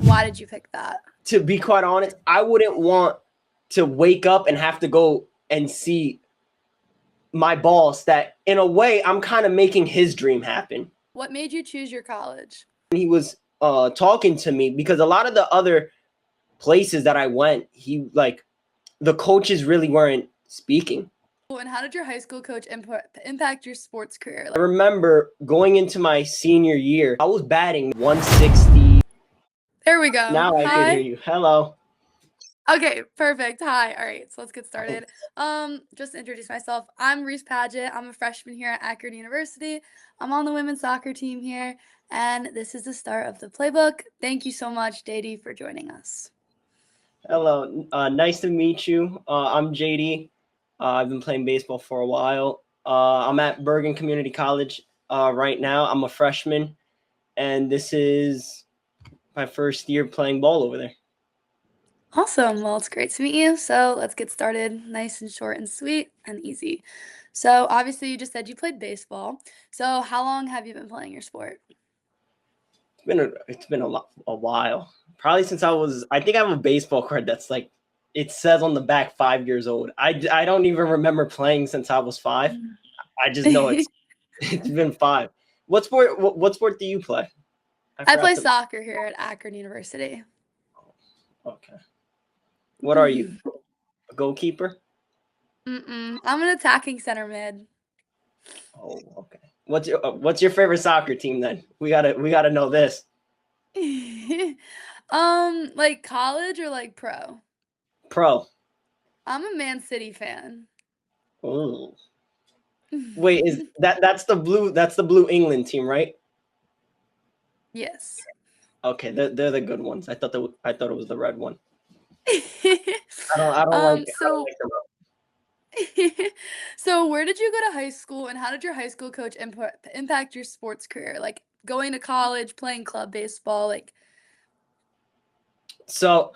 why did you pick that? To be quite honest, I wouldn't want to wake up and have to go and see my boss that in a way I'm kind of making his dream happen. What made you choose your college? He was talking to me because a lot of the other places that I went, the coaches really weren't speaking. And how did your high school coach impact your sports career? I remember going into my senior year, I was batting 160. There we go. Now I can hear you. Hello. Okay, perfect. Hi. All right, so let's get started. Just to introduce myself, I'm Reese Paget. I'm a freshman here at Akron University. I'm on the women's soccer team here, and this is the start of the playbook. Thank you so much, JD, for joining us. Hello. Nice to meet you. I'm JD. I've been playing baseball for a while. I'm at Bergen Community College right now. I'm a freshman, and this is my first year playing ball over there. Awesome. Well, it's great to meet you. So let's get started. Nice and short and sweet and easy. So obviously, you just said you played baseball. So how long have you been playing your sport? It's been a while. Probably since I think I have a baseball card that's like, it says on the back 5 years old. I don't even remember playing since I was 5. I just know it's been 5. What sport do you play? I play soccer here at Akron University. Okay. What are you? A goalkeeper? I'm an attacking center mid. Oh, okay. What's your favorite soccer team then? We gotta know this. Like college or like pro? Pro. I'm a Man City fan. Oh. Wait, that's the blue England team, right? Yes. Okay, they're the good ones. I thought it was the red one. I don't like it. So where did you go to high school, and how did your high school coach impact your sports career? Like going to college, playing club baseball, like. So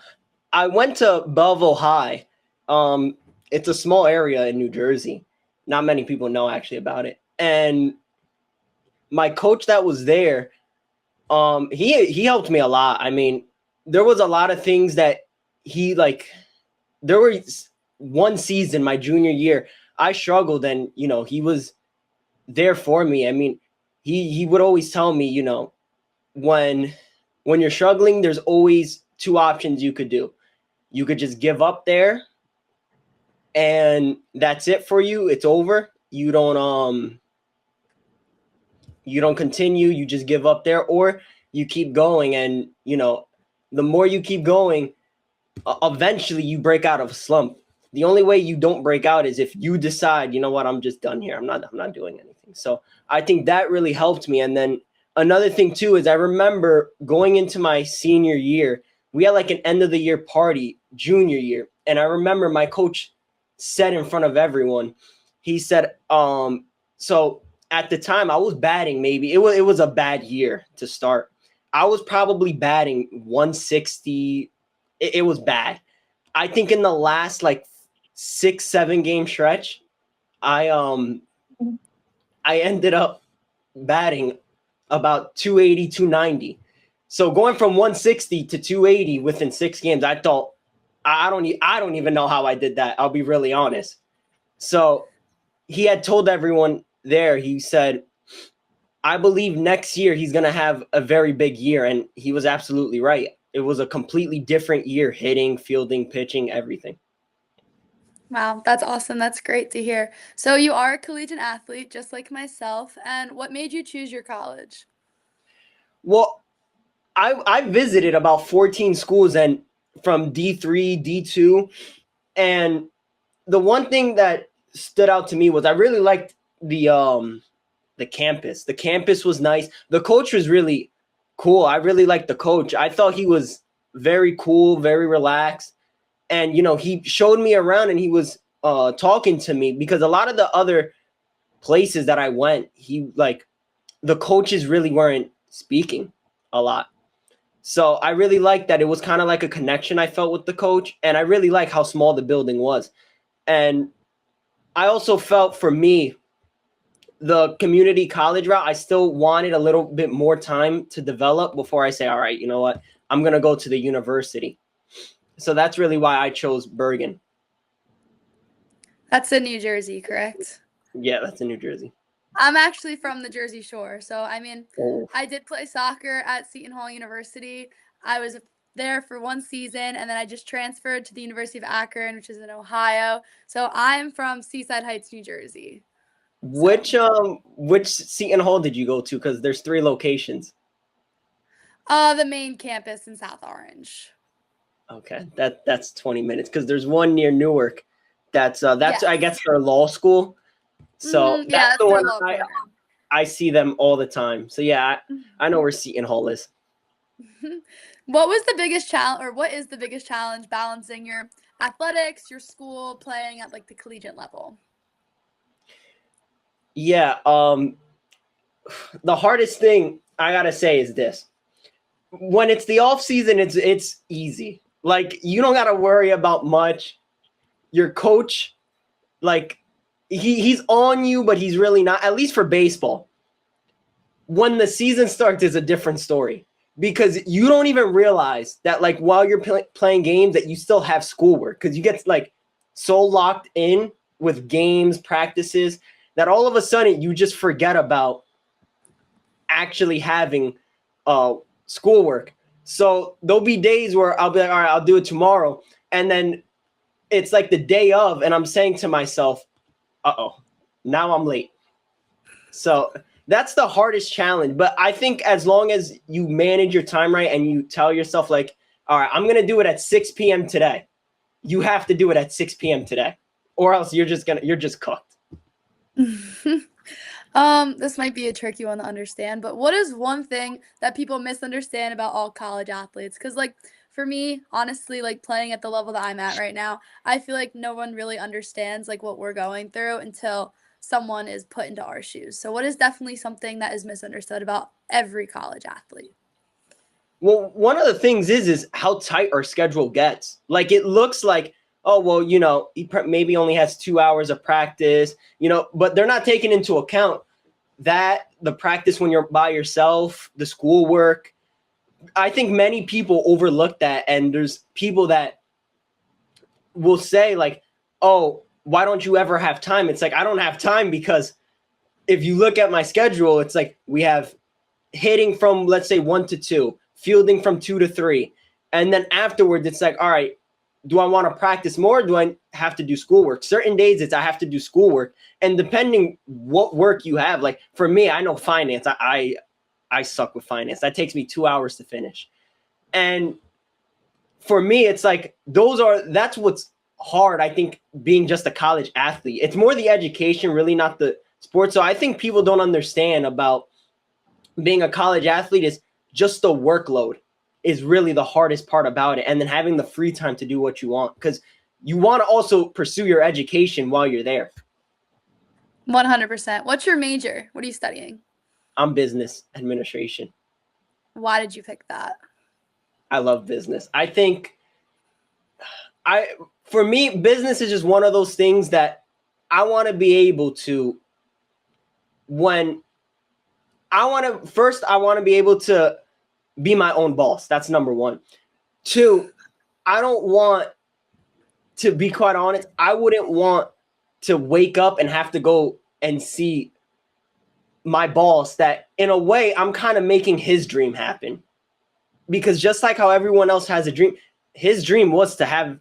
I went to Belleville High. It's a small area in New Jersey. Not many people know actually about it. And my coach that was there, he helped me a lot. I mean, there was a lot of things that there was one season, my junior year, I struggled, and he was there for me. I mean, he would always tell me, when you're struggling, there's always 2 options you could do. You could just give up there, and that's it for you. It's over. You don't continue. You just give up there, or you keep going. And the more you keep going, eventually you break out of a slump. The only way you don't break out is if you decide, you know what, I'm just done here. I'm not doing anything. So I think that really helped me. And then another thing too is I remember going into my senior year, we had like an end of the year party junior year. And I remember my coach said in front of everyone, he said, so at the time I was batting, maybe it was a bad year to start. I was probably batting 160. It was bad. I think in the last like 6-7 game stretch, I ended up batting about 280, 290. So going from 160 to 280 within 6 games, I thought I don't even know how I did that. I'll be really honest. So he had told everyone there, he said, I believe next year he's going to have a very big year. And he was absolutely right. It was a completely different year, hitting, fielding, pitching, everything. Wow, that's awesome. That's great to hear. So you are a collegiate athlete, just like myself. And what made you choose your college? Well, I visited about 14 schools, and from D3, D2. And the one thing that stood out to me was I really liked the campus. The campus was nice. The coach was really cool. I really liked the coach. I thought he was very cool, very relaxed. And, he showed me around, and he was talking to me, because a lot of the other places that I went, the coaches really weren't speaking a lot. So I really liked that. It was kind of like a connection I felt with the coach. And I really like how small the building was. And I also felt, for me, the community college route, I still wanted a little bit more time to develop before I say, all right, you know what, I'm going to go to the university. So that's really why I chose Bergen. That's in New Jersey, correct? Yeah, that's in New Jersey. I'm actually from the Jersey Shore. So, I mean, Oh. I did play soccer at Seton Hall University. I was there for one season, and then I just transferred to the University of Akron, which is in Ohio. So, I'm from Seaside Heights, New Jersey. So, Which Seton Hall did you go to? Because there's 3 locations. the main campus in South Orange. Okay, that's 20 minutes because there's one near Newark. That's Yes. I guess their law school. So Yeah, that's that's the their one law program. I see them all the time. So yeah, I know where Seton Hall is. What was the biggest challenge, or what is the biggest challenge balancing your athletics, your school, playing at like the collegiate level? Yeah, the hardest thing I gotta say is this: when it's the off season, it's easy. Like you don't gotta worry about much. Your coach, like he's on you, but he's really not. At least for baseball, when the season starts, is a different story because you don't even realize that like while you're playing games that you still have schoolwork because you get like so locked in with games, practices that all of a sudden you just forget about actually having schoolwork. So there'll be days where I'll be like, all right, I'll do it tomorrow. And then it's like the day of, and I'm saying to myself, uh-oh, now I'm late. So that's the hardest challenge. But I think as long as you manage your time right and you tell yourself like, all right, I'm going to do it at 6 p.m. today. You have to do it at 6 p.m. today or else you're just cooked. This might be a tricky one to understand, but what is one thing that people misunderstand about all college athletes? Because, like, for me, honestly, like playing at the level that I'm at right now, I feel like no one really understands like what we're going through until someone is put into our shoes. So, what is definitely something that is misunderstood about every college athlete? Well, one of the things is how tight our schedule gets. Like it looks like, oh well, he maybe only has 2 hours of practice, but they're not taking into account that the practice when you're by yourself, the schoolwork. I think many people overlook that, and there's people that will say like, oh, why don't you ever have time? It's like I don't have time because if you look at my schedule, it's like we have hitting from let's say 1 to 2, fielding from 2 to 3. And then afterwards, it's like, all right, do I want to practice more? Or do I have to do schoolwork? Certain days I have to do schoolwork. And depending what work you have, like for me, I know finance. I suck with finance. That takes me 2 hours to finish. And for me, it's like that's what's hard, I think, being just a college athlete. It's more the education, really not the sport. So I think people don't understand about being a college athlete is just the workload is really the hardest part about it. And then having the free time to do what you want because you want to also pursue your education while you're there. 100%. What's your major? What are you studying? I'm business administration. Why did you pick that? I love business. I think for me, business is just one of those things that I want to be able to I want to be able to be my own boss. That's number 1. 2, I don't want to be quite honest. I wouldn't want to wake up and have to go and see my boss that in a way I'm kind of making his dream happen. Because just like how everyone else has a dream, his dream was to have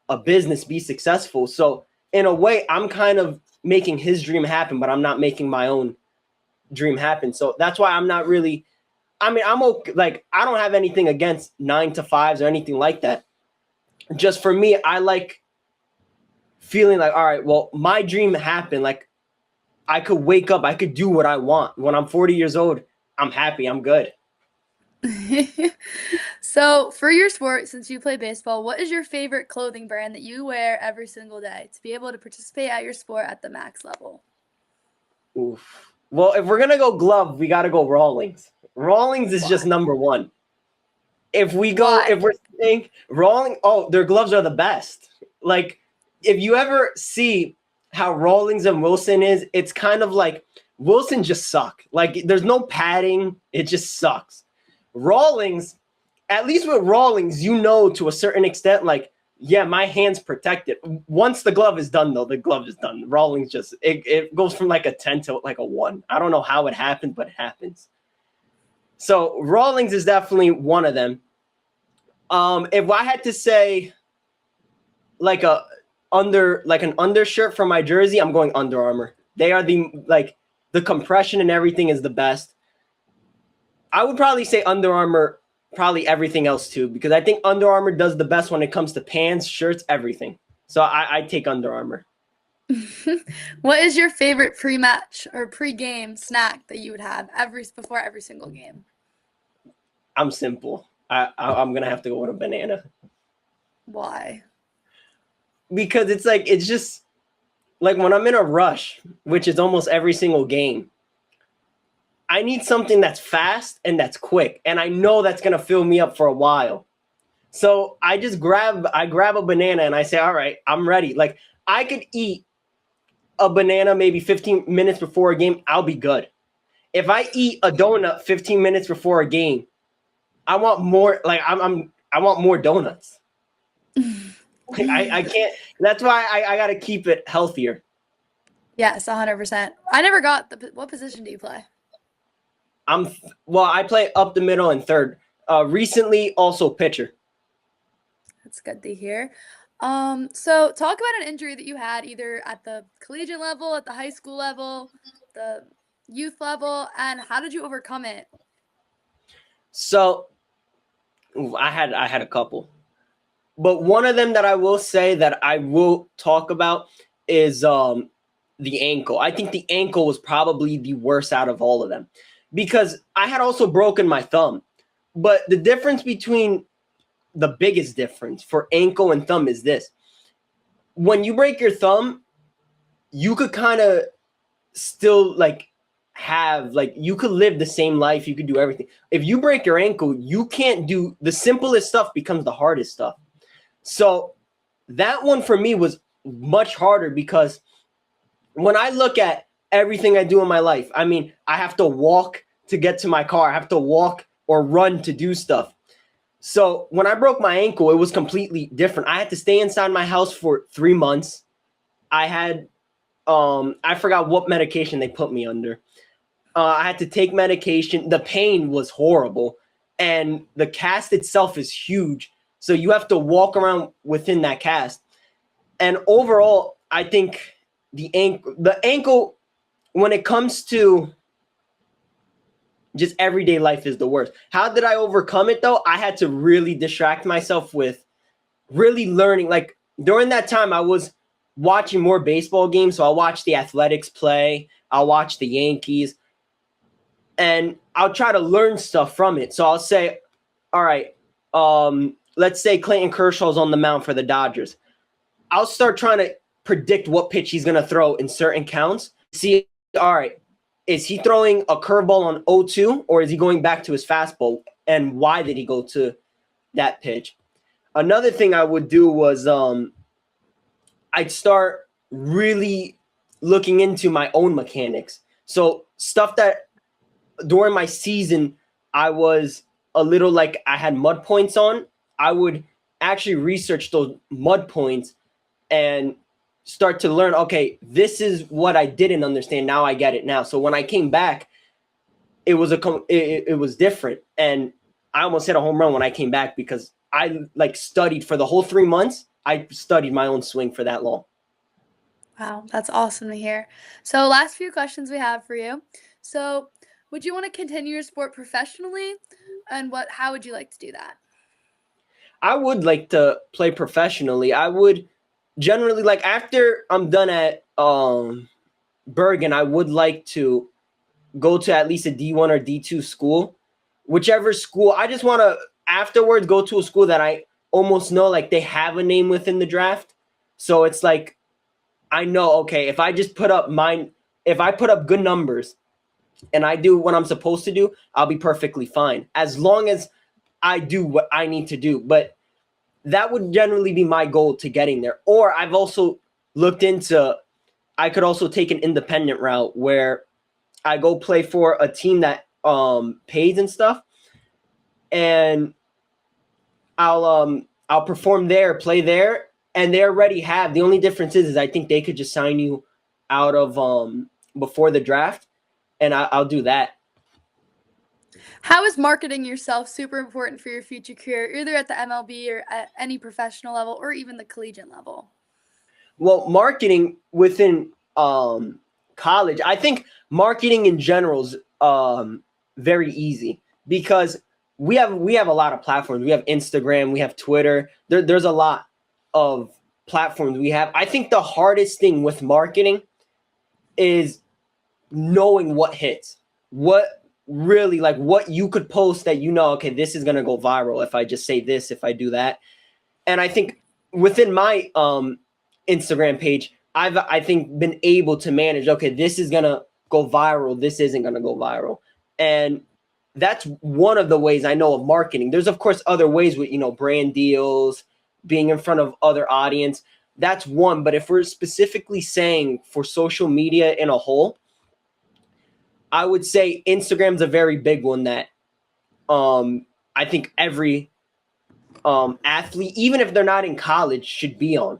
a business be successful. So in a way, I'm kind of making his dream happen, but I'm not making my own dream happen. So that's why I'm not really, I'm okay. Like, I don't have anything against 9 to 5s or anything like that. Just for me, I like feeling like, all right, well, my dream happened. Like I could wake up, I could do what I want. When I'm 40 years old, I'm happy. I'm good. So, for your sport, since you play baseball, what is your favorite clothing brand that you wear every single day to be able to participate at your sport at the max level? Oof. Well, if we're going to go glove, we got to go Rawlings. Rawlings is just number 1. If we're saying Rawlings, their gloves are the best. Like, if you ever see how Rawlings and Wilson is, it's kind of like Wilson just suck. Like, there's no padding. It just sucks. Rawlings, at least with Rawlings, you know, to a certain extent, like, yeah, my hand's protected. Once the glove is done, though, the glove is done. Rawlings just, it goes from like a 10 to like a 1. I don't know how it happened, but it happens. So Rawlings is definitely one of them. If I had to say like an undershirt for my jersey, I'm going Under Armour. They are the compression and everything is the best. I would probably say Under Armour, probably everything else too, because I think Under Armour does the best when it comes to pants, shirts, everything. So I take Under Armour. What is your favorite pre-match or pre-game snack that you would have before every single game? I'm simple. I'm gonna have to go with a banana Why? because it's just like when I'm in a rush, which is almost every single game. I need something that's fast and that's quick, and I know that's gonna fill me up for a while. So I grab a banana and I say, all right, I'm ready. Like I could eat a banana maybe 15 minutes before a game, I'll be good. If I eat a donut 15 minutes before a game, I want more. Like I want more donuts. Like, I can't. That's why I got to keep it healthier. Yes, 100%. I never got what position do you play? I play up the middle and third. Recently, also pitcher. That's good to hear. So talk about an injury that you had either at the collegiate level, at the high school level, the youth level, and how did you overcome it? So I had a couple, but one of them that I will say that I will talk about is the ankle. I think the ankle was probably the worst out of all of them because I had also broken my thumb. But the biggest difference for ankle and thumb is this. When you break your thumb, you could kind of still you could live the same life, you could do everything. If you break your ankle, you can't do the simplest stuff becomes the hardest stuff. So that one for me was much harder because when I look at everything I do in my life, I mean, I have to walk to get to my car. I have to walk or run to do stuff. So when I broke my ankle, it was completely different. I had to stay inside my house for 3 months. I had, I forgot what medication they put me under. I had to take medication. The pain was horrible. And the cast itself is huge. So you have to walk around within that cast. And overall, I think the ankle, when it comes to just everyday life, is the worst. How did I overcome it though? I had to really distract myself with really learning. Like during that time, I was watching more baseball games. So I'll watch the Athletics play. I'll watch the Yankees. And I'll try to learn stuff from it. So I'll say, all right, let's say Clayton Kershaw's on the mound for the Dodgers. I'll start trying to predict what pitch he's going to throw in certain counts. See, all right, is he throwing a curveball on 0-2 or is he going back to his fastball? And why did he go to that pitch? Another thing I would do was I'd start really looking into my own mechanics. So stuff that during my season, I was a little like I had mud points on. I would actually research those mud points and start to learn, okay, this is what I didn't understand. Now I get it now. So when I came back, it was different. And I almost hit a home run when I came back because I studied for the whole 3 months. I studied my own swing for that long. Wow, that's awesome to hear. So last few questions we have for you. So would you want to continue your sport professionally? And how would you like to do that? I would like to play professionally. I would generally after I'm done at Bergen, I would like to go to at least a D1 or D2 school. Whichever school, I just want to afterwards go to a school that I almost know they have a name within the draft. So it's I know, okay, if I put up good numbers and I do what I'm supposed to do, I'll be perfectly fine. As long as I do what I need to do. But that would generally be my goal to getting there. Or I've also looked into, I could also take an independent route where I go play for a team that pays and stuff. And I'll perform there, play there, and they already have. The only difference is I think they could just sign you out of before the draft, and I'll do that. How is marketing yourself super important for your future career, either at the MLB or at any professional level or even the collegiate level? Well, marketing within college, I think marketing in general is very easy because we have a lot of platforms. We have Instagram, we have Twitter. There's a lot of platforms we have. I think the hardest thing with marketing is knowing what hits, what really like what you could post that okay, this is gonna go viral if I just say this, if I do that. And I think within my Instagram page, I think been able to manage. Okay, this is gonna go viral. This isn't gonna go viral, and that's one of the ways I know of marketing. There's of course other ways with brand deals, being in front of other audience. That's one. But if we're specifically saying for social media in a whole, I would say Instagram's a very big one that I think every athlete, even if they're not in college, should be on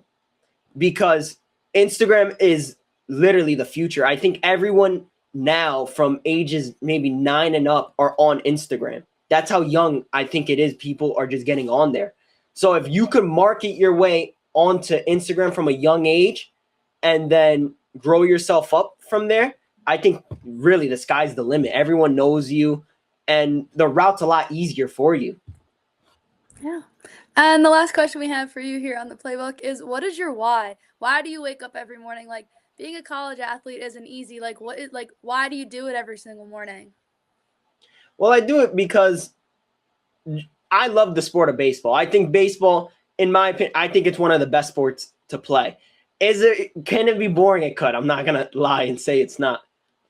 because Instagram is literally the future. I think everyone now from ages maybe 9 and up are on Instagram. That's how young I think it is. People are just getting on there. So if you could market your way onto Instagram from a young age and then grow yourself up from there, I think really the sky's the limit. Everyone knows you and the route's a lot easier for you. Yeah. And the last question we have for you here on the playbook is, what is your why? Why do you wake up every morning? Like, being a college athlete isn't easy. Like, why do you do it every single morning? Well, I do it because I love the sport of baseball. I think baseball, in my opinion, I think it's one of the best sports to play. Can it be boring? It could. I'm not gonna lie and say it's not,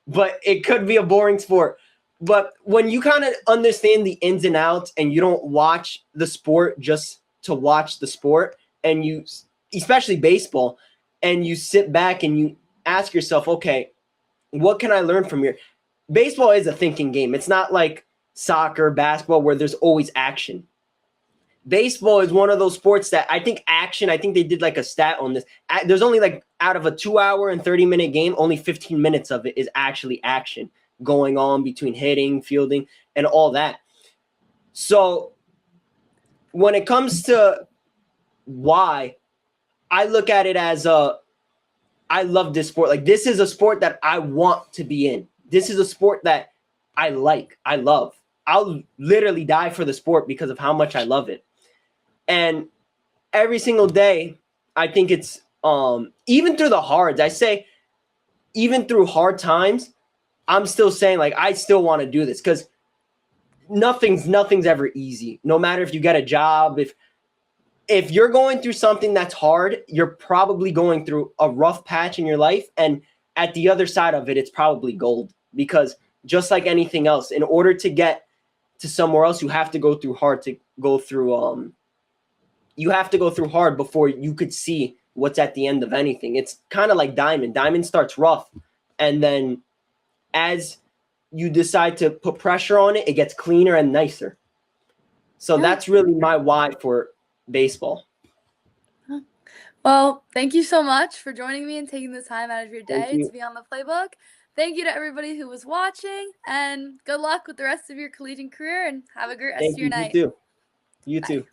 but it could be a boring sport. But when you kind of understand the ins and outs, and you don't watch the sport just to watch the sport, and especially baseball, and you sit back and you ask yourself, okay, what can I learn from here? Baseball is a thinking game. It's not like soccer, basketball, where there's always action. Baseball is one of those sports that I think action, I think they did like a stat on this. There's only like out of a 2 hour and 30-minute game, only 15 minutes of it is actually action going on between hitting, fielding, and all that. So when it comes to why, I look at it as I love this sport. Like, this is a sport that I want to be in. This is a sport that I like. I love. I'll literally die for the sport because of how much I love it. And every single day, I think it's even through the hards. I say even through hard times, I'm still saying like I still want to do this because nothing's ever easy. No matter if you get a job, if you're going through something that's hard, you're probably going through a rough patch in your life, and at the other side of it, it's probably gold because just like anything else, in order to get to somewhere else, you have to go through hard to go through you have to go through hard before you could see what's at the end of anything. It's kind of like diamond. Diamond starts rough, and then as you decide to put pressure on it, it gets cleaner and nicer. So Yeah. that's really my why for baseball. Well, thank you so much for joining me and taking the time out of your Thank day to you. be on the playbook. Thank you to everybody who was watching, and good luck with the rest of your collegiate career, and have a great rest Thank of your you. You night. too. You Bye. too.